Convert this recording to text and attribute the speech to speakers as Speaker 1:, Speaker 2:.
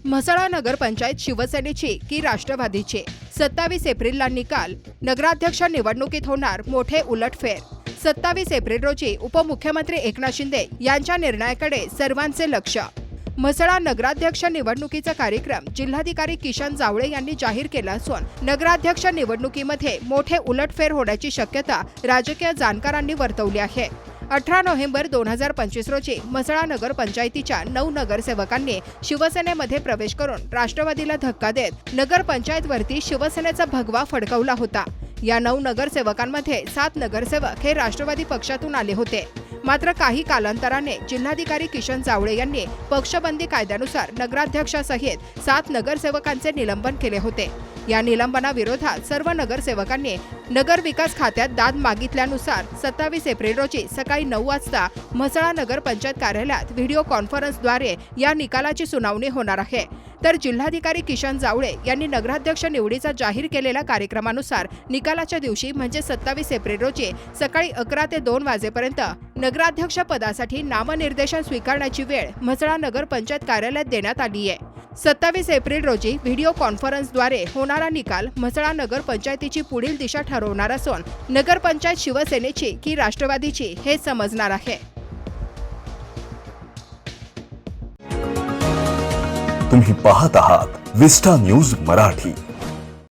Speaker 1: म्हसळा नगरपंचायत शिवसेनेची की राष्ट्रवादीची? 27 एप्रिलला निकाल. नगराध्यक्ष निवडणुकीत होणार मोठे उलटफेर. 27 एप्रिल रोजी उपमुख्यमंत्री एकनाथ शिंदे यांच्या निर्णयाकडे सर्वांचे लक्ष. म्हसळा नगराध्यक्ष निवडणुकीचा कार्यक्रम जिल्हाधिकारी किशन जावळे यांनी जाहीर केला असून नगराध्यक्ष निवडणुकीमध्ये मोठे उलटफेर होण्याची शक्यता राजकीय जाणकारांनी वर्तवली आहे. 18 नोव्हेंबर 2025 रोजी म्हसळा नगरपंचायतीच्या 9 नगरसेवकांनी शिवसेनेमध्ये प्रवेश करून राष्ट्रवादीला धक्का देत नगरपंचायतवरती शिवसेनेचा भगवा फडकवला होता. या 9 नगरसेवकांमध्ये 7 नगरसेवक हे राष्ट्रवादी पक्षातून आले होते. मात्र काही कालांतराने जिल्हाधिकारी किशन जावळे यांनी पक्षबंदी कायद्यानुसार नगराध्यक्षासहित 7 नगरसेवकांचे निलंबन केले होते. या निलंबनाविरोधात सर्व नगरसेवकांनी नगर विकास खात्यात दाद मागितल्यानुसार 27 एप्रिल रोजी सकाळी 9 वाजता म्हसळा नगरपंचायत कार्यालयात व्हिडिओ कॉन्फरन्सद्वारे या निकालाची सुनावणी होणार आहे. तर जिल्हाधिकारी किशन जावळे यांनी नगराध्यक्ष निवडीचा जाहीर केलेल्या कार्यक्रमानुसार निकालाच्या दिवशी म्हणजे 27 एप्रिल रोजी सकाळी 11 ते 2 वाजेपर्यंत नगराध्यक्ष पदासाठी नामनिर्देशन स्वीकारण्याची वेळ म्हसळा नगरपंचायत कार्यालयात देण्यात आली आहे. 27 एप्रिल रोजी व्हिडिओ कॉन्फरन्सद्वारे होणारा निकाल म्हसळा नगरपंचायतीची पुढील दिशा ठरवणार असून नगरपंचायत शिवसेनेची की राष्ट्रवादीची हे समजणार आहे.
Speaker 2: तुम्ही पाहत आहात विस्टा न्यूज मराठी.